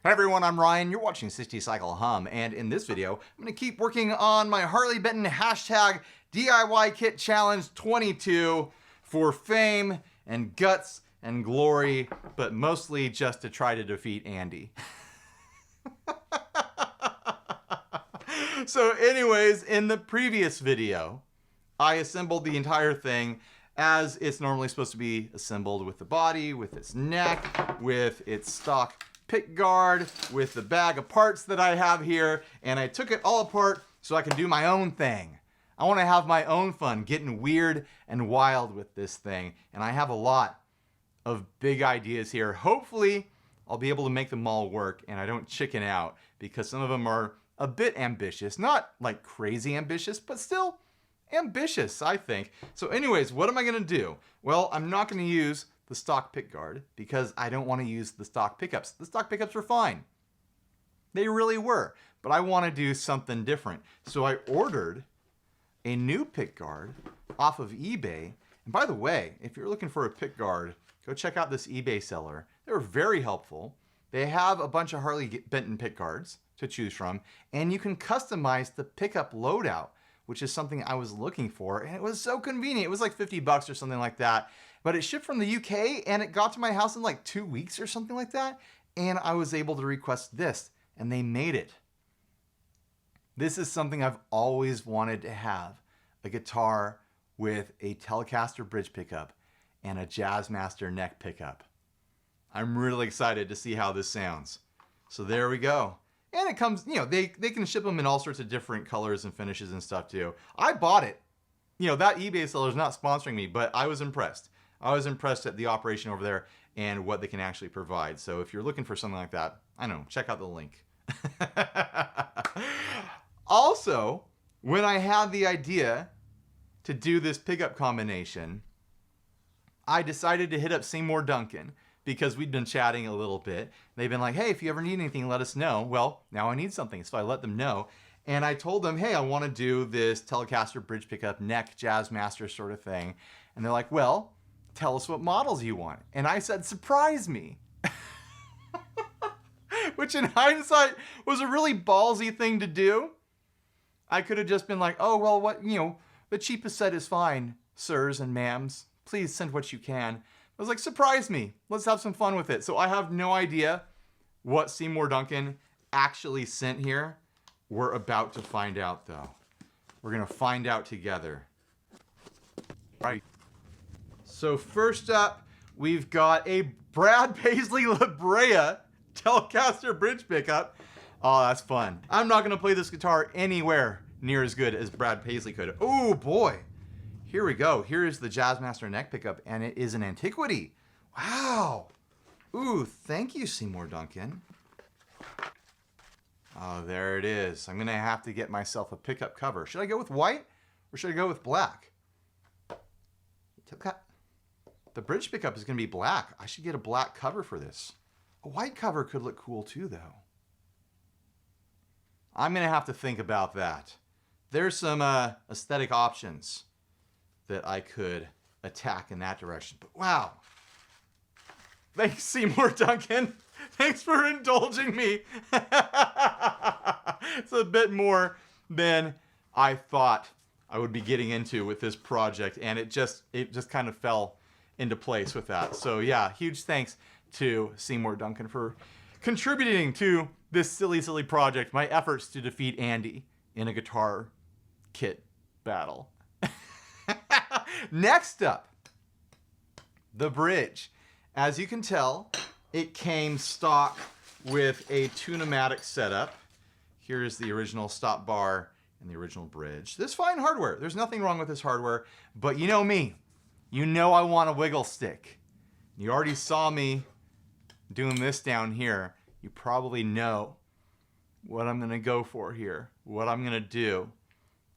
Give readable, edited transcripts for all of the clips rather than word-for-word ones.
Hi everyone, I'm Ryan, you're watching 60 Cycle Hum, and in this video, I'm going to keep working on my Harley Benton hashtag DIY Kit Challenge 22 for fame and guts and glory, but mostly just to try to defeat Andy. So anyways, in the previous video, I assembled the entire thing as it's normally supposed to be assembled, with the body, with its neck, with its stock pick guard, with the bag of parts that I have here, and I took it all apart so I can do my own thing. I want to have my own fun, getting weird and wild with this thing, and I have a lot of big ideas here. Hopefully, I'll be able to make them all work and I don't chicken out, because some of them are a bit ambitious. Not like crazy ambitious, but still ambitious, I think. So anyways, what am I gonna do? Well, I'm not gonna use the stock pick guard because I don't want to use the stock pickups. The stock pickups were fine. They really were, but I want to do something different. So I ordered a new pick guard off of eBay. And by the way, if you're looking for a pick guard, go check out this eBay seller. They were very helpful. They have a bunch of Harley Benton pick guards to choose from, and you can customize the pickup loadout, which is something I was looking for, and it was so convenient. It was like 50 bucks or something like that, but it shipped from the UK and it got to my house in like 2 weeks or something like that, and I was able to request this, and they made it. This is something I've always wanted to have, a guitar with a Telecaster bridge pickup and a Jazzmaster neck pickup. I'm really excited to see how this sounds. So there we go. And it comes, you know, they can ship them in all sorts of different colors and finishes and stuff too. I bought it. You know, that eBay seller is not sponsoring me, but I was impressed. I was impressed at the operation over there and what they can actually provide. So if you're looking for something like that, I don't know, check out the link. Also, when I had the idea to do this pickup combination, I decided to hit up Seymour Duncan, because we'd been chatting a little bit. They've been like, hey, if you ever need anything, let us know. Well, now I need something, so I let them know. And I told them, hey, I want to do this Telecaster bridge pickup neck Jazzmaster sort of thing. And they're like, well, tell us what models you want. And I said, surprise me. Which in hindsight was a really ballsy thing to do. I could have just been like, oh, well, what, you know, the cheapest set is fine, sirs and ma'ams. Please send what you can. I was like, surprise me. Let's have some fun with it. So I have no idea what Seymour Duncan actually sent here. We're about to find out, though. We're going to find out together. Right. So first up, we've got a Brad Paisley La Brea Telecaster bridge pickup. Oh, that's fun. I'm not going to play this guitar anywhere near as good as Brad Paisley could. Oh, boy. Here we go. Here is the Jazzmaster neck pickup, and it is an antiquity. Wow. Ooh, thank you, Seymour Duncan. Oh, there it is. I'm going to have to get myself a pickup cover. Should I go with white or should I go with black? The bridge pickup is going to be black. I should get a black cover for this. A white cover could look cool too, though. I'm going to have to think about that. There's some aesthetic options that I could attack in that direction. But wow. Thanks, Seymour Duncan. Thanks for indulging me. It's a bit more than I thought I would be getting into with this project, and it just kind of fell into place with that. So yeah, huge thanks to Seymour Duncan for contributing to this silly project, my efforts to defeat Andy in a guitar kit battle. Next up, the bridge. As you can tell, it came stock with a Tune-o-matic setup. Here's the original stop bar and the original bridge. This fine hardware. There's nothing wrong with this hardware, but you know me. You know I want a wiggle stick. You already saw me doing this down here. You probably know what I'm going to go for here, what I'm going to do.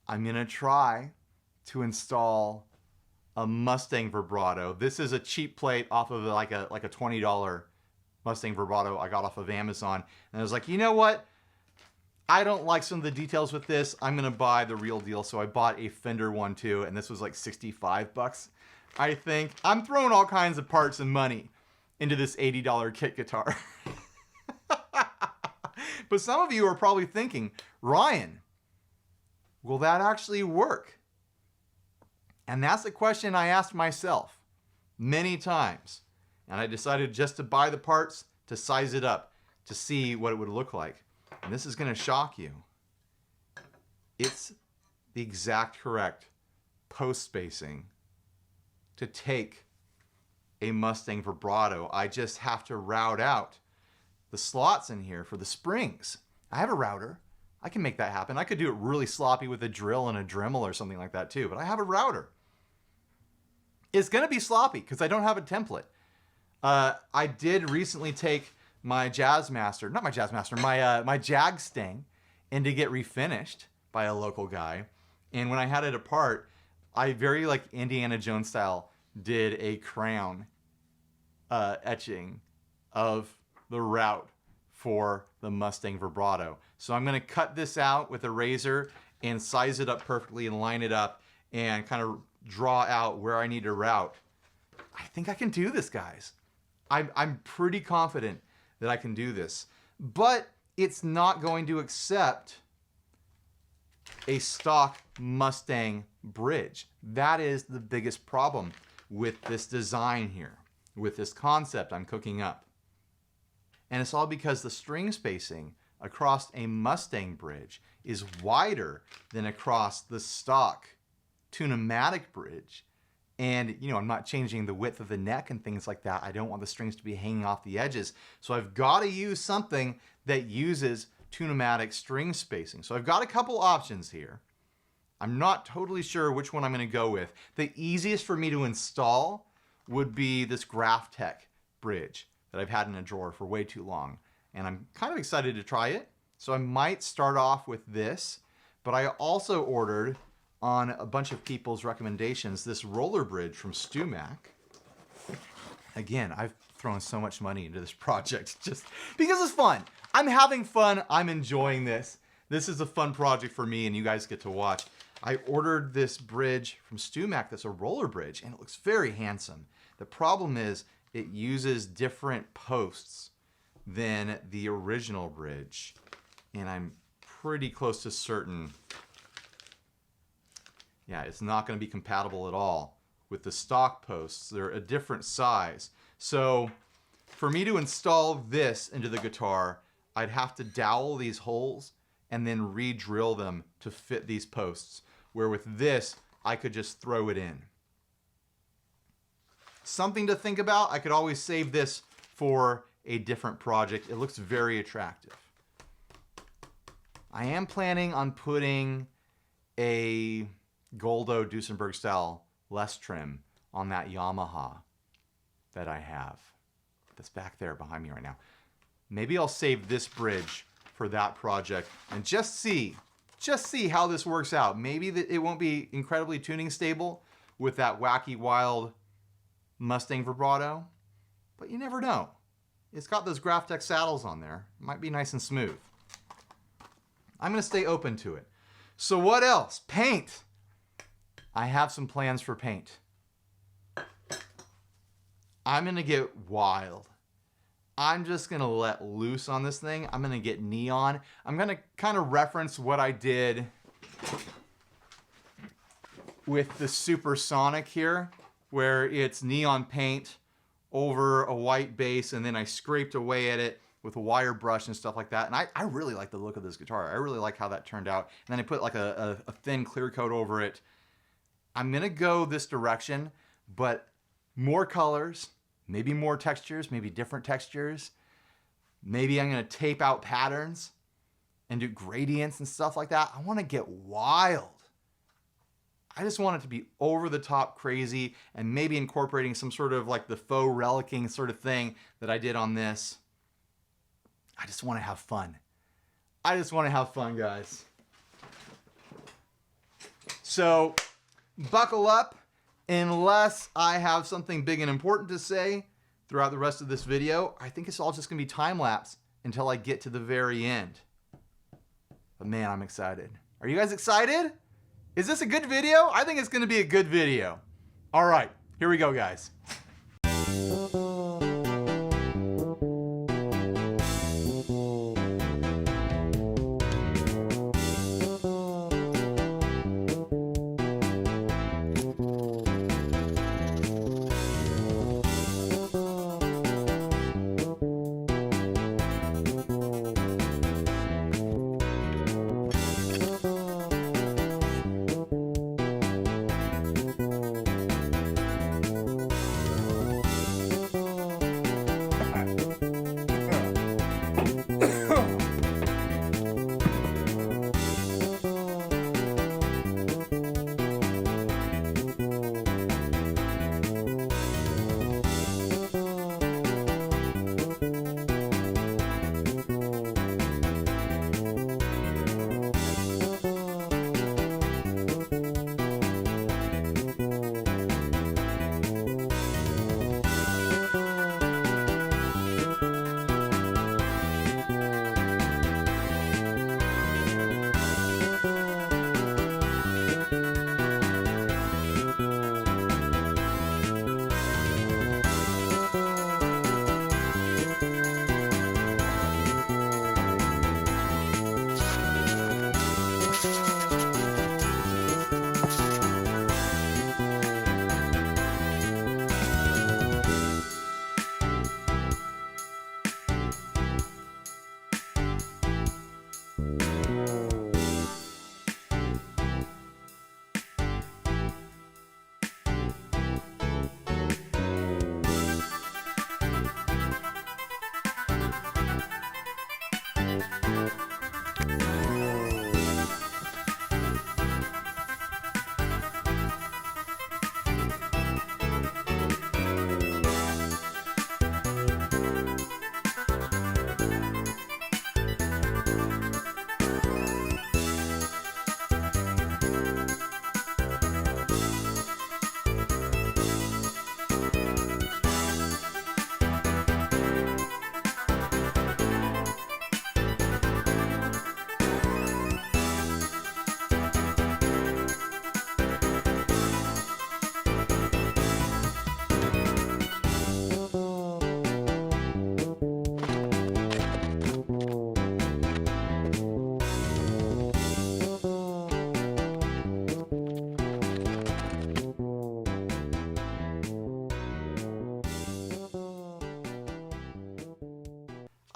I'm going to try to install a Mustang vibrato. This is a cheap plate off of like a $20 Mustang vibrato I got off of Amazon. And I was like, you know what? I don't like some of the details with this. I'm going to buy the real deal. So I bought a Fender one too, and this was like 65 bucks, I think. I'm throwing all kinds of parts and money into this $80 kit guitar. But some of you are probably thinking, Ryan, will that actually work? And that's the question I asked myself many times. And I decided just to buy the parts, to size it up, to see what it would look like. And this is going to shock you. It's the exact correct post spacing to take a Mustang vibrato. I just have to route out the slots in here for the springs. I have a router. I can make that happen. I could do it really sloppy with a drill and a Dremel or something like that too, but I have a router. It's going to be sloppy because I don't have a template. I did recently take my Jazzmaster, not my Jazzmaster, my Jag Stang in to get refinished by a local guy. And when I had it apart, I very like Indiana Jones style did a crown etching of the route for the Mustang vibrato. So I'm going to cut this out with a razor and size it up perfectly and line it up and kind of draw out where I need to route. I think I can do this, guys. I'm pretty confident that I can do this, but it's not going to accept a stock Mustang bridge. That is the biggest problem with this design here, with this concept I'm cooking up. And it's all because the string spacing across a Mustang bridge is wider than across the stock Tune-o-matic bridge. And, you know, I'm not changing the width of the neck and things like that. I don't want the strings to be hanging off the edges. So I've got to use something that uses Tune-o-matic string spacing. So I've got a couple options here. I'm not totally sure which one I'm going to go with. The easiest for me to install would be this Graphtec bridge that I've had in a drawer for way too long. And I'm kind of excited to try it. So I might start off with this. But I also ordered, on a bunch of people's recommendations, this roller bridge from StewMac. Again, I've thrown so much money into this project just because it's fun. I'm having fun. I'm enjoying this. This is a fun project for me and you guys get to watch. I ordered this bridge from StewMac that's a roller bridge and it looks very handsome. The problem is it uses different posts than the original bridge. And I'm pretty close to certain, yeah, it's not going to be compatible at all with the stock posts. They're a different size. So for me to install this into the guitar, I'd have to dowel these holes and then re-drill them to fit these posts. Where with this, I could just throw it in. Something to think about. I could always save this for a different project. It looks very attractive. I am planning on putting a Goldo Duesenberg style less trim on that Yamaha that I have. That's back there behind me right now. Maybe I'll save this bridge for that project and just see how this works out. Maybe it won't be incredibly tuning stable with that wacky wild Mustang vibrato, but you never know. It's got those Graphtec saddles on there. It might be nice and smooth. I'm going to stay open to it. So what else? Paint. I have some plans for paint. I'm going to get wild. I'm just going to let loose on this thing. I'm going to get neon. I'm going to kind of reference what I did with the Supersonic here, where it's neon paint over a white base, and then I scraped away at it with a wire brush and stuff like that. And I really like the look of this guitar. I really like how that turned out. And then I put like a thin clear coat over it. I'm going to go this direction, but more colors, maybe more textures, maybe different textures. Maybe I'm going to tape out patterns and do gradients and stuff like that. I want to get wild. I just want it to be over the top crazy and maybe incorporating some sort of like the faux relicing sort of thing that I did on this. I just want to have fun. I just want to have fun, guys. So buckle up. Unless I have something big and important to say throughout the rest of this video, I think it's all just going to be time-lapse until I get to the very end. But man, I'm excited. Are you guys excited? Is this a good video? I think it's going to be a good video. All right, here we go, guys.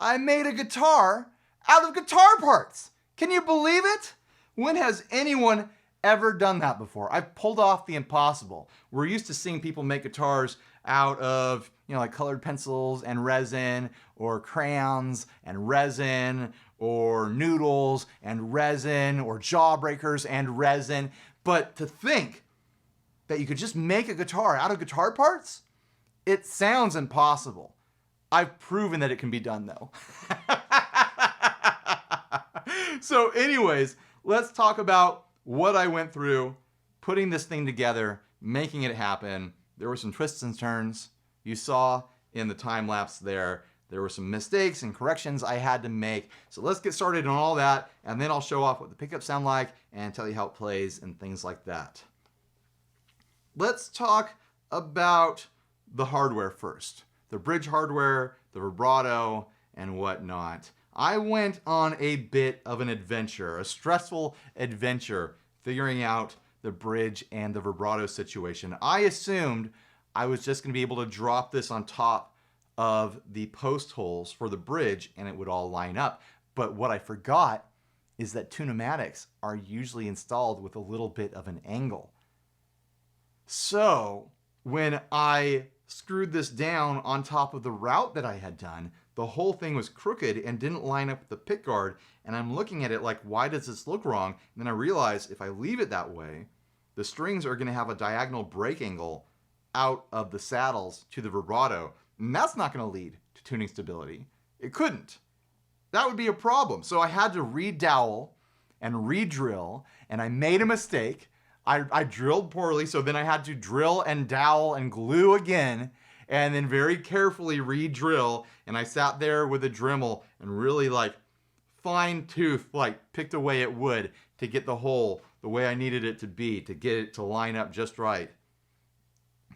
I made a guitar out of guitar parts. Can you believe it? When has anyone ever done that before? I've pulled off the impossible. We're used to seeing people make guitars out of, like colored pencils and resin, or crayons and resin, or noodles and resin, or jawbreakers and resin. But to think that you could just make a guitar out of guitar parts, it sounds impossible. I've proven that it can be done though. So anyways, let's talk about what I went through putting this thing together, making it happen. There were some twists and turns. You saw in the time lapse there were some mistakes and corrections I had to make. So let's get started on all that, and then I'll show off what the pickups sound like and tell you how it plays and things like that. Let's talk about the hardware first. The bridge hardware, the vibrato, and whatnot. I went on a bit of an adventure, a stressful adventure, figuring out the bridge and the vibrato situation. I assumed I was just going to be able to drop this on top of the post holes for the bridge and it would all line up. But what I forgot is that tunumatics are usually installed with a little bit of an angle. So when I screwed this down on top of the route that I had done, the whole thing was crooked and didn't line up with the pick guard. And I'm looking at it like, why does this look wrong? And then I realized if I leave it that way, the strings are going to have a diagonal break angle out of the saddles to the vibrato. And that's not going to lead to tuning stability. It couldn't. That would be a problem. So I had to re-dowel and re-drill, and I made a mistake. I drilled poorly, so then I had to drill and dowel and glue again, and then very carefully re-drill. And I sat there with a Dremel and really fine tooth, picked away at wood to get the hole the way I needed it to be, to get it to line up just right.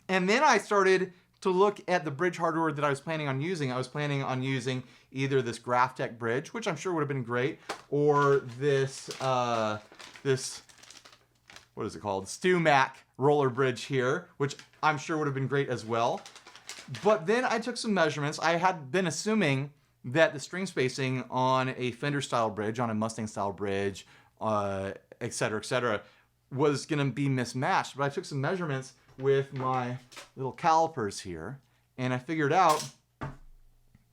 And then I started to look at the bridge hardware that I was planning on using. I was planning on using either this Graphtec bridge, which I'm sure would have been great, or this, what is it called? StewMac roller bridge here, which I'm sure would have been great as well. But then I took some measurements. I had been assuming that the string spacing on a Fender style bridge, on a Mustang style bridge, et cetera, was going to be mismatched. But I took some measurements with my little calipers here, and I figured out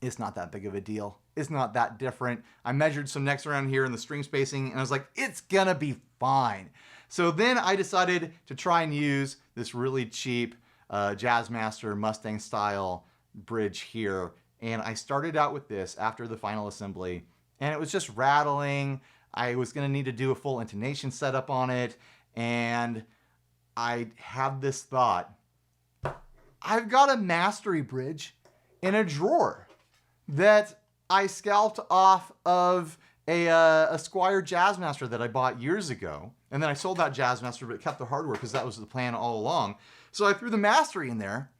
it's not that big of a deal. It's not that different. I measured some necks around here in the string spacing, and I was like, it's gonna be fine. So then I decided to try and use this really cheap Jazzmaster Mustang style bridge here, and I started out with this after the final assembly, and it was just rattling. I was gonna need to do a full intonation setup on it, and I had this thought, I've got a mastery bridge in a drawer that I scalped off of a Squier Jazzmaster that I bought years ago. And then I sold that Jazzmaster, but kept the hardware because that was the plan all along. So I threw the mastery in there,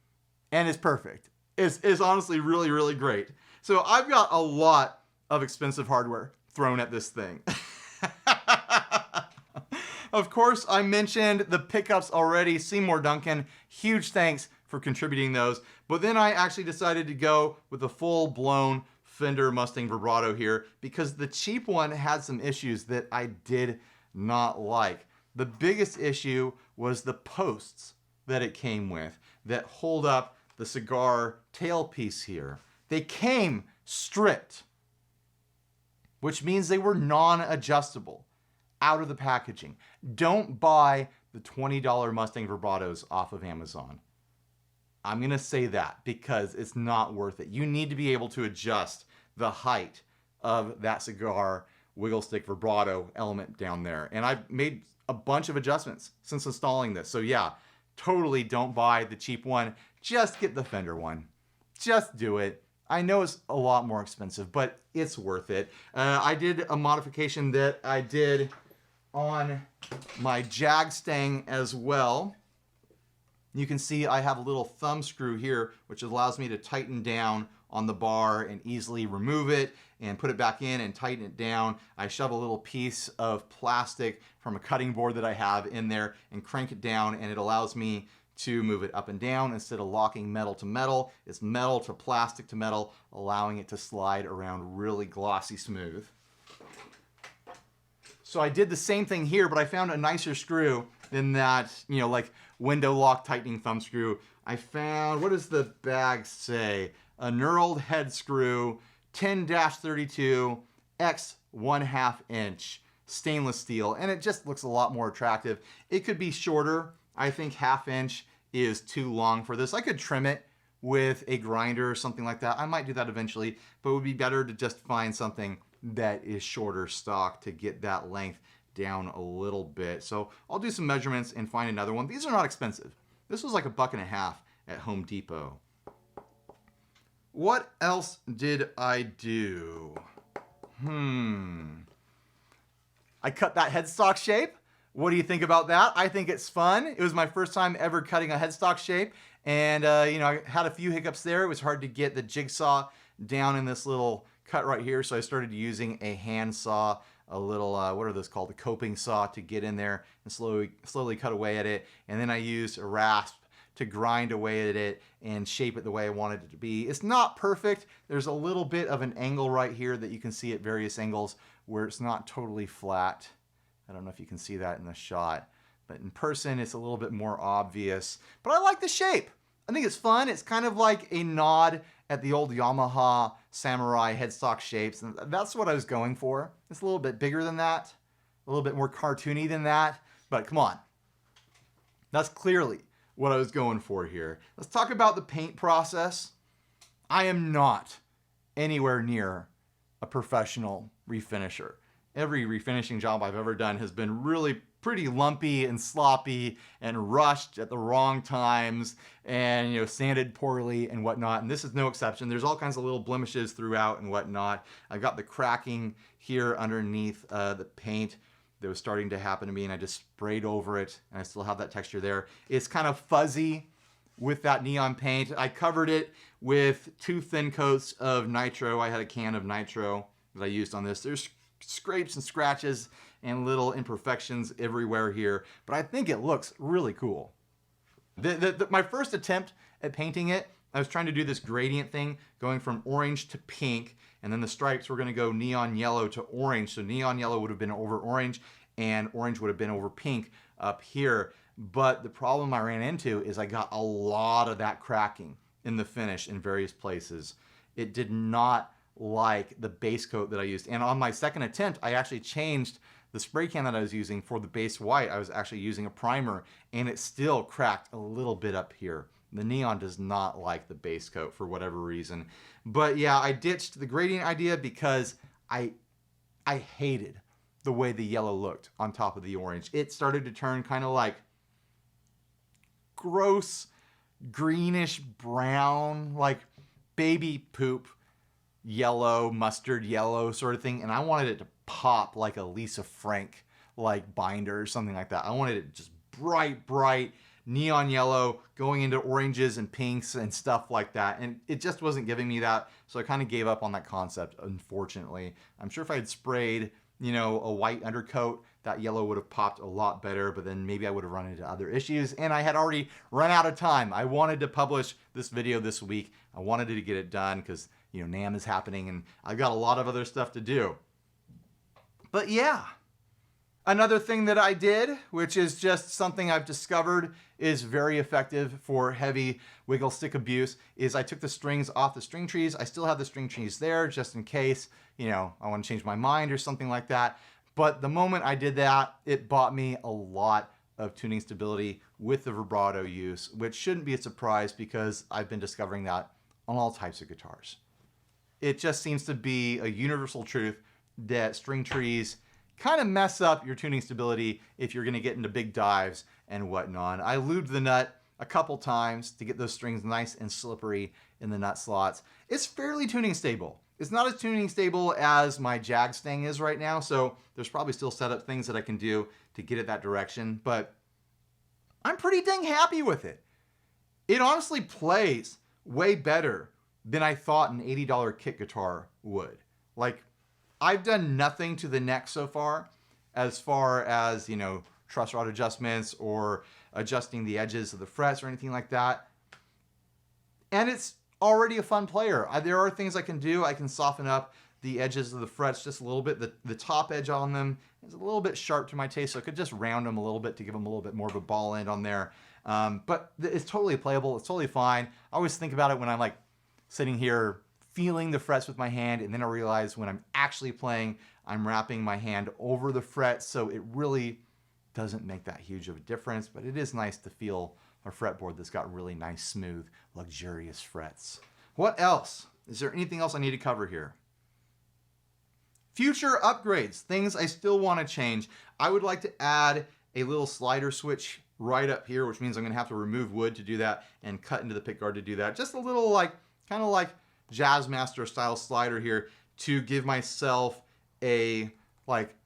and it's perfect. It's honestly really, really great. So I've got a lot of expensive hardware thrown at this thing. Of course, I mentioned the pickups already. Seymour Duncan, huge thanks for contributing those. But then I actually decided to go with the full-blown Fender Mustang vibrato here because the cheap one had some issues that I did not like. The biggest issue was the posts that it came with that hold up the cigar tailpiece here. They came stripped, which means they were non-adjustable out of the packaging. Don't buy the $20 Mustang vibratos off of Amazon. I'm going to say that because it's not worth it. You need to be able to adjust the height of that cigar wiggle stick vibrato element down there. And I've made a bunch of adjustments since installing this. So yeah, totally don't buy the cheap one. Just get the Fender one. Just do it. I know it's a lot more expensive, but it's worth it. I did a modification that I did on my Jag Stang as well. You can see I have a little thumb screw here, which allows me to tighten down on the bar and easily remove it and put it back in and tighten it down. I shove a little piece of plastic from a cutting board that I have in there and crank it down, and it allows me to move it up and down. Instead of locking metal to metal, it's metal to plastic to metal, allowing it to slide around really glossy smooth. So I did the same thing here, but I found a nicer screw than that, you know, like window lock tightening thumb screw. I found, what does the bag say? A knurled head screw, 10-32 x 1/2 inch stainless steel, and it just looks a lot more attractive. It could be shorter. I think 1/2 inch is too long for this. I could trim it with a grinder or something like that. I might do that eventually, but it would be better to just find something that is shorter stock to get that length down a little bit. So I'll do some measurements and find another one. These are not expensive. This was like $1.50 at Home Depot. What else did I do? I cut that headstock shape. What do you think about that? I think it's fun. It was my first time ever cutting a headstock shape. And, you know, I had a few hiccups there. It was hard to get the jigsaw down in this little cut right here. So I started using a hand saw, a little, what are those called? A coping saw to get in there and slowly cut away at it. And then I used a rasp to grind away at it and shape it the way I wanted it to be. It's not perfect. There's a little bit of an angle right here that you can see at various angles where it's not totally flat. I don't know if you can see that in the shot, but in person it's a little bit more obvious. But I like the shape. I think it's fun. It's kind of like a nod at the old Yamaha Samurai headstock shapes, and that's what I was going for. It's a little bit bigger than that, a little bit more cartoony than that, but come on. That's clearly what I was going for here. Let's talk about the paint process. I am not anywhere near a professional refinisher. Every refinishing job I've ever done has been really pretty lumpy and sloppy and rushed at the wrong times and, you know, sanded poorly and whatnot. And this is no exception. There's all kinds of little blemishes throughout and whatnot. I've got the cracking here underneath the paint that was starting to happen to me, and I just sprayed over it, and I still have that texture there. It's kind of fuzzy with that neon paint. I covered it with 2 thin coats of nitro. I had a can of nitro that I used on this. There's scrapes and scratches and little imperfections everywhere here, but I think it looks really cool. My first attempt at painting it, I was trying to do this gradient thing, going from orange to pink, and then the stripes were going to go neon yellow to orange. So neon yellow would have been over orange, and orange would have been over pink up here. But the problem I ran into is I got a lot of that cracking in the finish in various places. It did not like the base coat that I used. And on my second attempt, I actually changed the spray can that I was using for the base white. I was actually using a primer, and it still cracked a little bit up here. The neon does not like the base coat for whatever reason. But yeah, I ditched the gradient idea because I hated the way the yellow looked on top of the orange. It started to turn kind of like gross, greenish brown, like baby poop yellow, mustard yellow sort of thing. And I wanted it to pop like a Lisa Frank like binder or something like that. I wanted it just bright neon yellow going into oranges and pinks and stuff like that. And it just wasn't giving me that. So I kind of gave up on that concept, unfortunately. I'm sure if I had sprayed, you know, a white undercoat, that yellow would have popped a lot better, but then maybe I would have run into other issues, and I had already run out of time. I wanted to publish this video this week. I wanted to get it done because, you know, NAMM is happening and I've got a lot of other stuff to do. But yeah, another thing that I did, which is just something I've discovered is very effective for heavy wiggle stick abuse, is I took the strings off the string trees. I still have the string trees there just in case, you know, I want to change my mind or something like that. But the moment I did that, it bought me a lot of tuning stability with the vibrato use, which shouldn't be a surprise because I've been discovering that on all types of guitars. It just seems to be a universal truth that string trees kind of mess up your tuning stability if you're going to get into big dives and whatnot. I lubed the nut a couple times to get those strings nice and slippery in the nut slots. It's fairly tuning stable. It's not as tuning stable as my Jag stang is right now, so there's probably still setup things that I can do to get it that direction, but I'm pretty dang happy with it. It honestly plays way better than I thought an $80 kit guitar would. Like, I've done nothing to the neck so far as, you know, truss rod adjustments or adjusting the edges of the frets or anything like that. And it's already a fun player. There are things I can do. I can soften up the edges of the frets just a little bit. The top edge on them is a little bit sharp to my taste, so I could just round them a little bit to give them a little bit more of a ball end on there. But it's totally playable. It's totally fine. I always think about it when I'm like sitting here feeling the frets with my hand, and then I realize when I'm actually playing, I'm wrapping my hand over the frets, so it really doesn't make that huge of a difference, but it is nice to feel a fretboard that's got really nice, smooth, luxurious frets. What else? Is there anything else I need to cover here? Future upgrades, things I still want to change. I would like to add a little slider switch right up here, which means I'm going to have to remove wood to do that and cut into the pickguard to do that. Just a little kind of like Jazzmaster style slider here to give myself a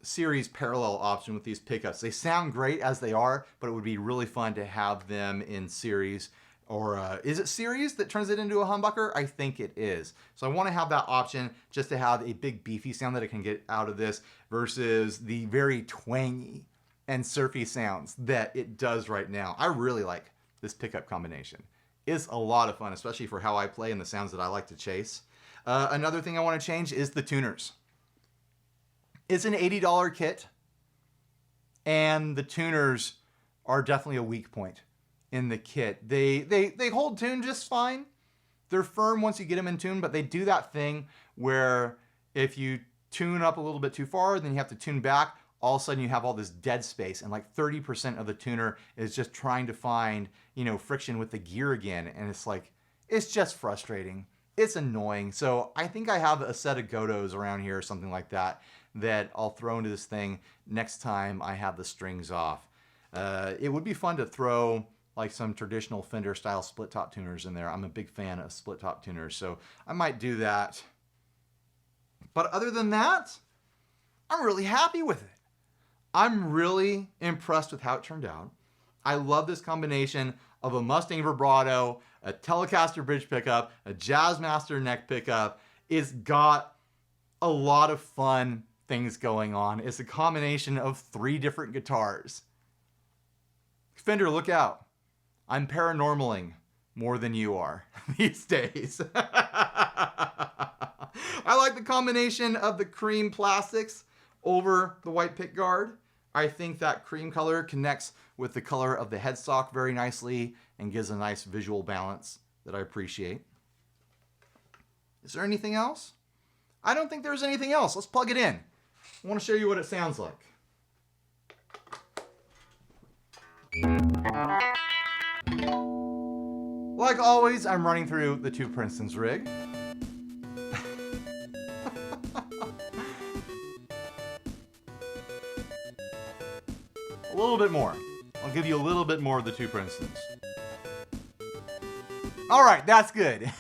series parallel option with these pickups. They sound great as they are, but it would be really fun to have them in series. Or is it series that turns it into a humbucker? I think it is. So I want to have that option just to have a big beefy sound that I can get out of this versus the very twangy and surfy sounds that it does right now. I really like this pickup combination. It's a lot of fun, especially for how I play and the sounds that I like to chase. Another thing I want to change is the tuners. It's an $80 kit, and the tuners are definitely a weak point in the kit. They hold tune just fine. They're firm once you get them in tune, but they do that thing where if you tune up a little bit too far, then you have to tune back. All of a sudden you have all this dead space, and like 30% of the tuner is just trying to find, friction with the gear again. And it's just frustrating. It's annoying. So I think I have a set of Godos around here or something like that I'll throw into this thing next time I have the strings off. It would be fun to throw like some traditional Fender style split top tuners in there. I'm a big fan of split top tuners, so I might do that. But other than that, I'm really happy with it. I'm really impressed with how it turned out. I love this combination of a Mustang vibrato, a Telecaster bridge pickup, a Jazzmaster neck pickup. It's got a lot of fun things going on. It's a combination of 3 different guitars. Fender, look out. I'm paranormaling more than you are these days. I like the combination of the cream plastics over the white pickguard. I think that cream color connects with the color of the headstock very nicely and gives a nice visual balance that I appreciate. Is there anything else? I don't think there's anything else. Let's plug it in. I want to show you what it sounds like. Like always, I'm running through the 2 Princeton's rig. A little bit more. I'll give you a little bit more of the 2 Princetons. All right, that's good.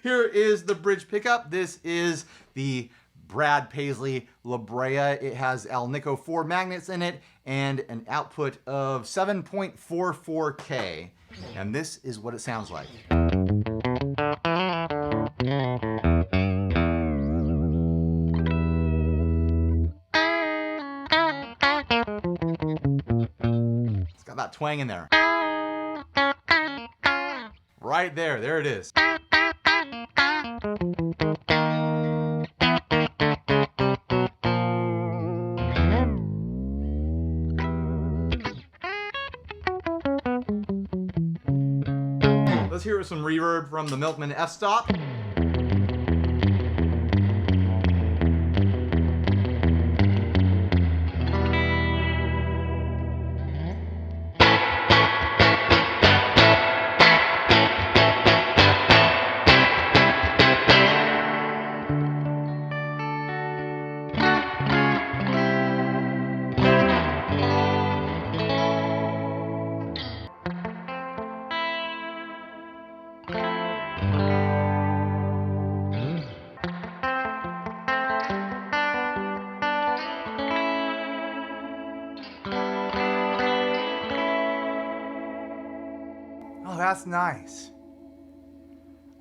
Here is the bridge pickup. This is the Brad Paisley La Brea. It has Alnico 4 magnets in it and an output of 7.44K. And this is what it sounds like. It's got that twang in there. Right there, there it is. Let's hear some reverb from the Milkman f-stop. Oh, that's nice.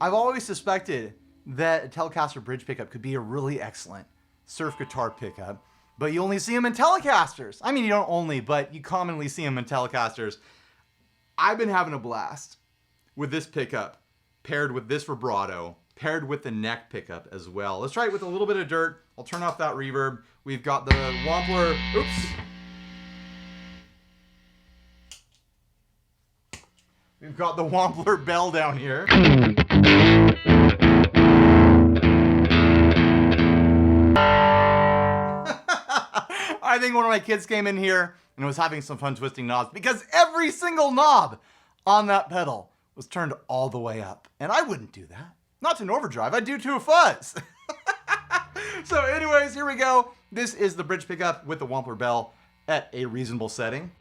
I've always suspected that a Telecaster bridge pickup could be a really excellent surf guitar pickup. but you only see them in Telecasters. I mean, you don't only, but you commonly see them in Telecasters. I've been having a blast with this pickup, paired with this vibrato, paired with the neck pickup as well. Let's try it with a little bit of dirt. I'll turn off that reverb. We've got the Wampler, oops. We've got the Wampler bell down here. I think one of my kids came in here and was having some fun twisting knobs because every single knob on that pedal was turned all the way up. And I wouldn't do that. Not to an overdrive, I'd do to a fuzz. So anyways, here we go. This is the bridge pickup with the Wampler bell at a reasonable setting.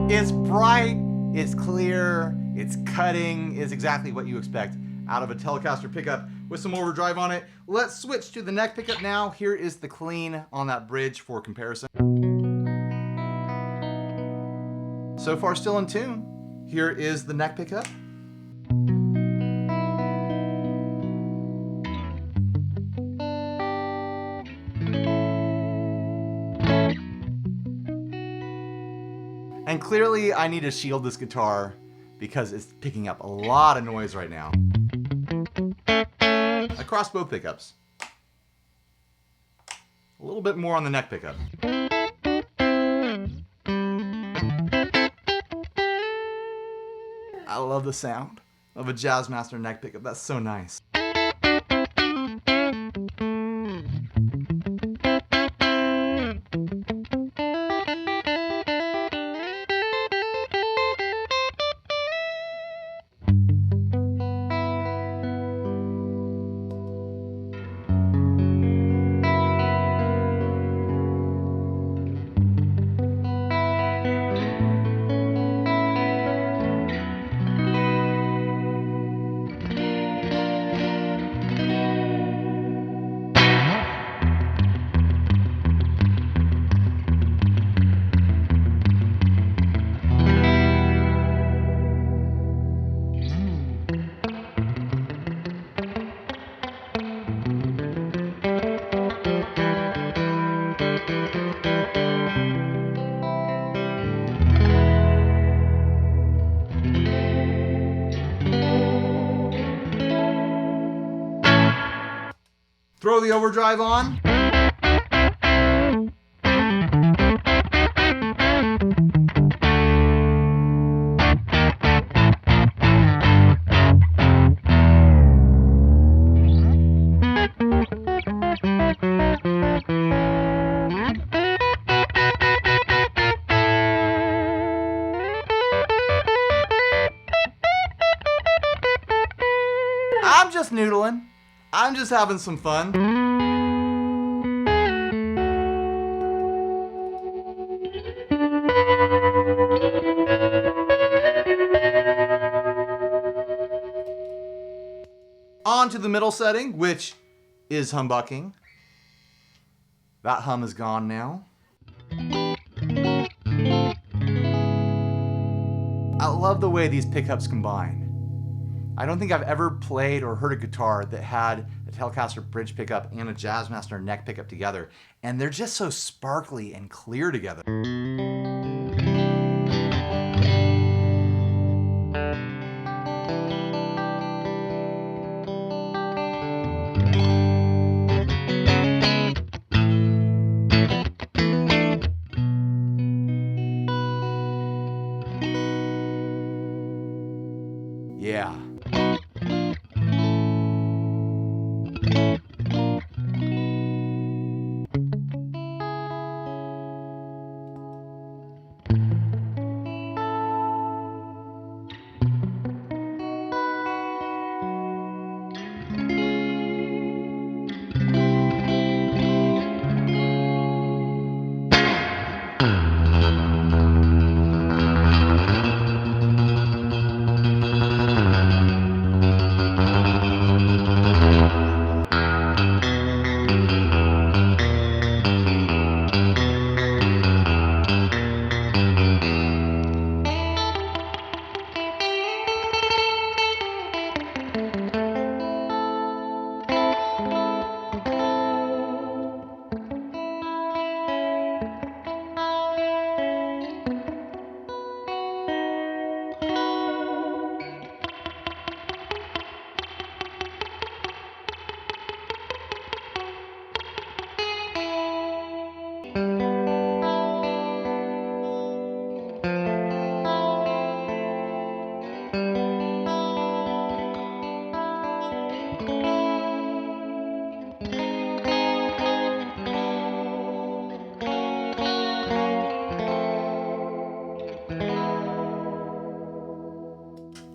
It's bright, it's clear, it's cutting, it's exactly what you expect out of a Telecaster pickup with some overdrive on it. Let's switch to the neck pickup now. Here is the clean on that bridge for comparison. So far still in tune. Here is the neck pickup. And clearly I need to shield this guitar because it's picking up a lot of noise right now. Across both pickups. A little bit more on the neck pickup. I love the sound of a Jazzmaster neck pickup. That's so nice. Throw the overdrive on. I'm just noodling. I'm just having some fun. On to the middle setting, which is humbucking. That hum is gone now. I love the way these pickups combine. I don't think I've ever played or heard a guitar that had a Telecaster bridge pickup and a Jazzmaster neck pickup together, and they're just so sparkly and clear together. Yeah.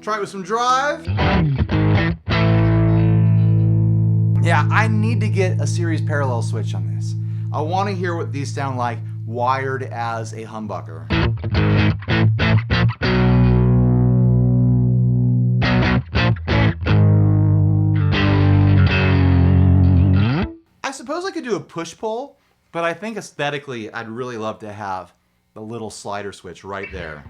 Try it with some drive. Yeah, I need to get a series parallel switch on this. I want to hear what these sound like wired as a humbucker. I suppose I could do a push-pull, but I think aesthetically I'd really love to have the little slider switch right there.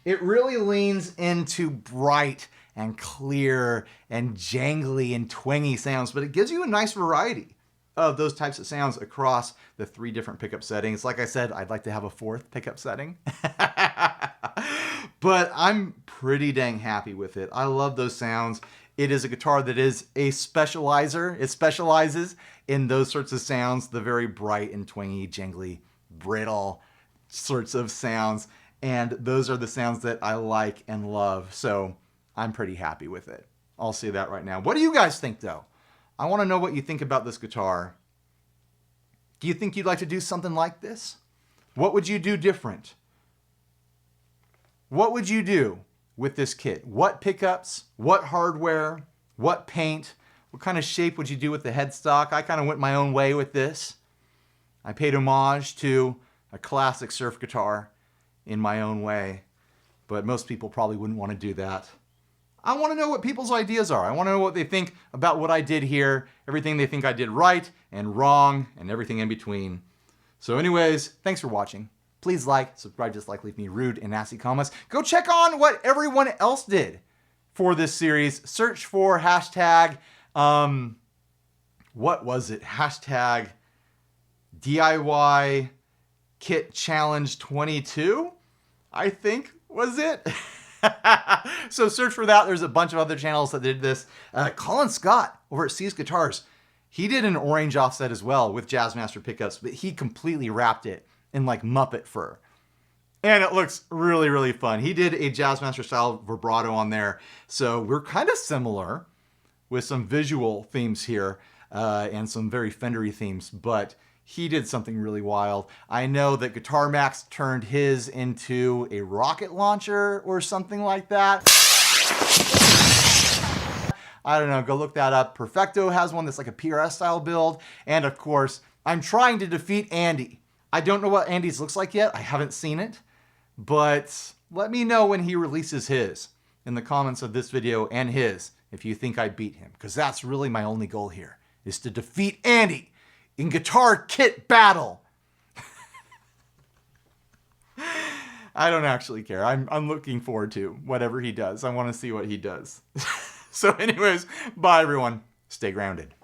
It really leans into bright and clear and jangly and twangy sounds, but it gives you a nice variety of those types of sounds across the 3 different pickup settings. Like I said, I'd like to have a 4th pickup setting, but I'm pretty dang happy with it. I love those sounds. It is a guitar that is a specializer. It specializes in those sorts of sounds, the very bright and twangy, jangly, brittle sorts of sounds. And those are the sounds that I like and love. So I'm pretty happy with it. I'll say that right now. What do you guys think though? I want to know what you think about this guitar. Do you think you'd like to do something like this? What would you do different? What would you do with this kit? What pickups? What hardware? What paint? What kind of shape would you do with the headstock? I kind of went my own way with this. I paid homage to a classic surf guitar in my own way, but most people probably wouldn't want to do that. I want to know what people's ideas are. I want to know what they think about what I did here, everything they think I did right and wrong, and everything in between. So anyways, thanks for watching. Please like, subscribe, dislike, leave me rude and nasty comments. Go check on what everyone else did for this series. Search for hashtag, what was it? Hashtag DIY Kit Challenge 22, I think was it. So search for that. There's a bunch of other channels that did this. Colin Scott over at C's Guitars, he did an orange offset as well with Jazzmaster pickups, but he completely wrapped it in like Muppet fur. And it looks really, really fun. He did a Jazzmaster style vibrato on there. So we're kind of similar with some visual themes here and some very Fendery themes, but he did something really wild. I know that Guitar Max turned his into a rocket launcher or something like that. I don't know, go look that up. Perfecto has one that's like a PRS style build. And of course, I'm trying to defeat Andy. I don't know what Andy's looks like yet. I haven't seen it, but let me know when he releases his in the comments of this video and his, if you think I beat him, because that's really my only goal here, is to defeat Andy in guitar kit battle. I don't actually care. I'm looking forward to whatever he does. I want to see what he does. So anyways, bye everyone. Stay grounded.